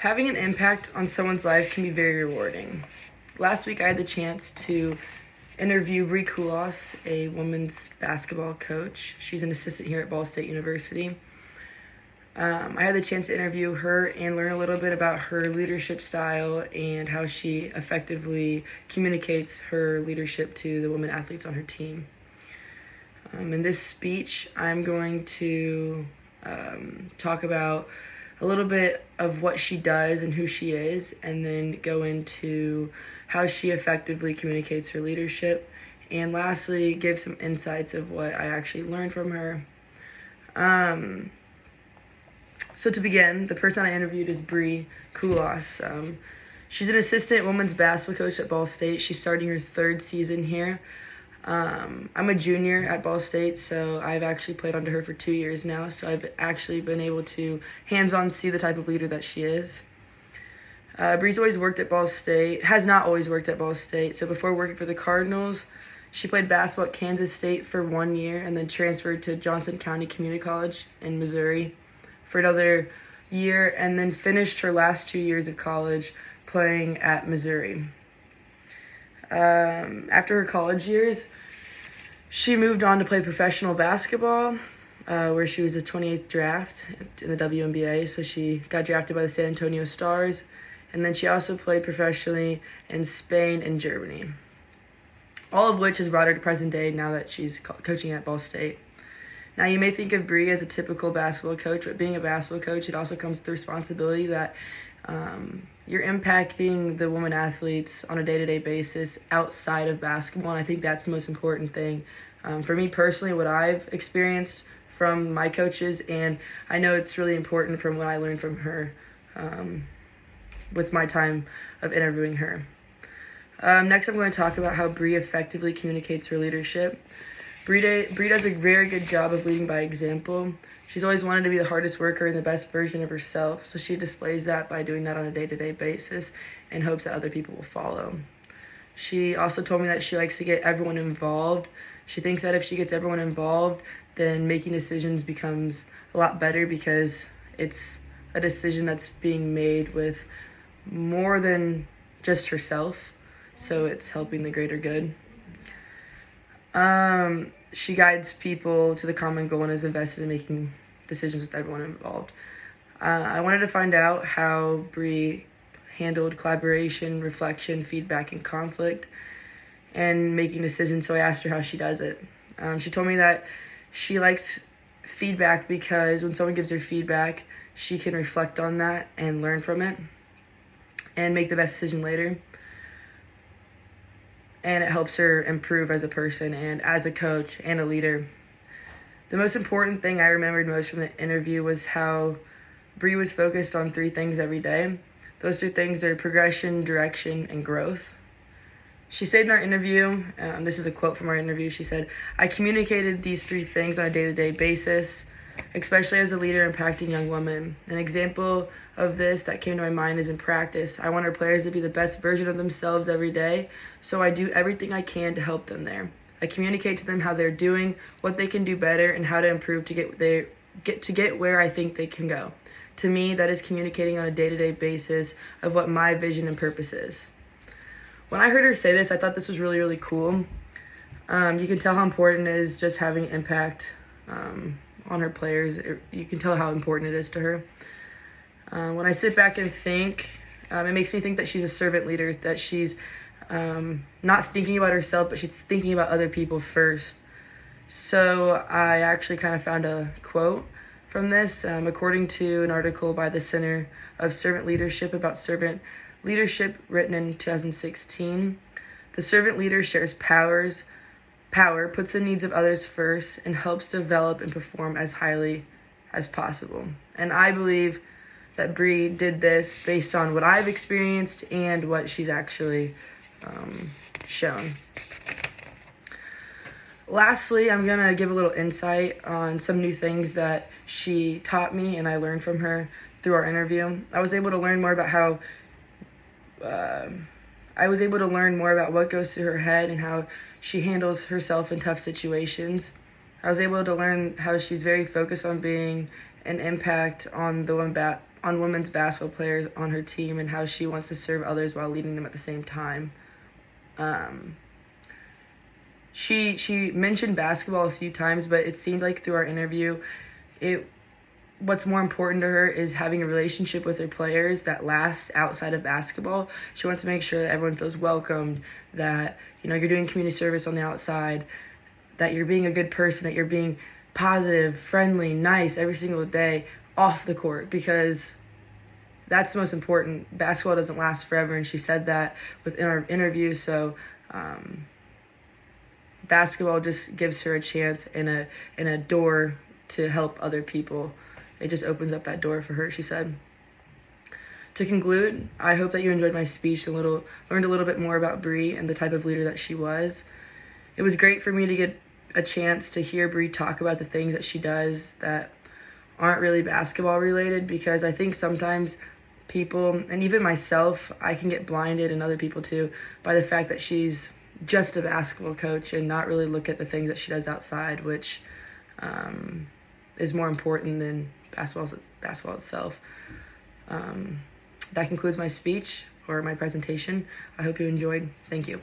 Having an impact on someone's life can be very rewarding. Last week I had the chance to interview Bree Koulos, a women's basketball coach. She's an assistant here at Ball State University. I had the chance to interview her and learn a little bit about her leadership style and how she effectively communicates her leadership to the women athletes on her team. In this speech, I'm going to talk about a little bit of what she does and who she is, and then go into how she effectively communicates her leadership, and lastly, give some insights of what I actually learned from her. So to begin, the person I interviewed is Bree Koulos. She's an assistant women's basketball coach at Ball State. She's starting her third season here. I'm a junior at Ball State, so I've actually played under her for 2 years now, so I've actually been able to hands-on see the type of leader that she is. Bree's always worked at Ball State, has not always worked at Ball State, so before working for the Cardinals, she played basketball at Kansas State for 1 year and then transferred to Johnson County Community College in Missouri for another year, and then finished her last 2 years of college playing at Missouri. After her college years, she moved on to play professional basketball, where she was the 28th draft in the WNBA. So she got drafted by the San Antonio Stars, and then she also played professionally in Spain and Germany. All of which has brought her to present day now that she's coaching at Ball State. Now, you may think of Bree as a typical basketball coach, but being a basketball coach, it also comes with the responsibility that you're impacting the women athletes on a day-to-day basis outside of basketball, and I think that's the most important thing. For me personally, what I've experienced from my coaches, and I know it's really important from what I learned from her with my time of interviewing her. Next, I'm going to talk about how Bree effectively communicates her leadership. Bree does a very good job of leading by example. She's always wanted to be the hardest worker and the best version of herself, so she displays that by doing that on a day-to-day basis and hopes that other people will follow. She also told me that she likes to get everyone involved. She thinks that if she gets everyone involved, then making decisions becomes a lot better because it's a decision that's being made with more than just herself, so it's helping the greater good. She guides people to the common goal and is invested in making decisions with everyone involved. I wanted to find out how Bree handled collaboration, reflection, feedback, and conflict, and making decisions, so I asked her how she does it. She told me that she likes feedback because when someone gives her feedback, she can reflect on that and learn from it and make the best decision later. And it helps her improve as a person and as a coach and a leader. The most important thing I remembered most from the interview was how Bree was focused on 3 things every day. Those 3 things are progression, direction, and growth. She said in our interview, this is a quote from our interview, she said, "I communicated these 3 things on a day-to-day basis, especially as a leader impacting young women. An example of this that came to my mind is in practice. I want our players to be the best version of themselves every day, so I do everything I can to help them there. I communicate to them how they're doing, what they can do better, and how to improve to get where I think they can go. To me, that is communicating on a day-to-day basis of what my vision and purpose is." When I heard her say this, I thought this was really, really cool. You can tell how important it is just having impact on her players. You can tell how important it is to her. When I sit back and think, it makes me think that she's a servant leader, that she's not thinking about herself, but she's thinking about other people first. So I actually kind of found a quote from this, according to an article by the Center of Servant Leadership about servant leadership written in 2016. The servant leader shares power, puts the needs of others first, and helps develop and perform as highly as possible. And I believe that Bree did this based on what I've experienced and what she's actually shown. Lastly, I'm going to give a little insight on some new things that she taught me and I learned from her through our interview. I was able to learn more about what goes through her head and how she handles herself in tough situations. I was able to learn how she's very focused on being an impact on the on women's basketball players on her team and how she wants to serve others while leading them at the same time. She mentioned basketball a few times, but it seemed like through our interview, what's more important to her is having a relationship with her players that lasts outside of basketball. She wants to make sure that everyone feels welcomed, that you're doing community service on the outside, that you're being a good person, that you're being positive, friendly, nice every single day off the court, because that's the most important. Basketball doesn't last forever, and she said that within our interview. So basketball just gives her a chance and a door to help other people. It just opens up that door for her, she said. To conclude, I hope that you enjoyed my speech and learned a little bit more about Bree and the type of leader that she was. It was great for me to get a chance to hear Bree talk about the things that she does that aren't really basketball related, because I think sometimes people, and even myself, I can get blinded, and other people too, by the fact that she's just a basketball coach and not really look at the things that she does outside, which is more important than basketball itself. That concludes my speech or my presentation. I hope you enjoyed. Thank you.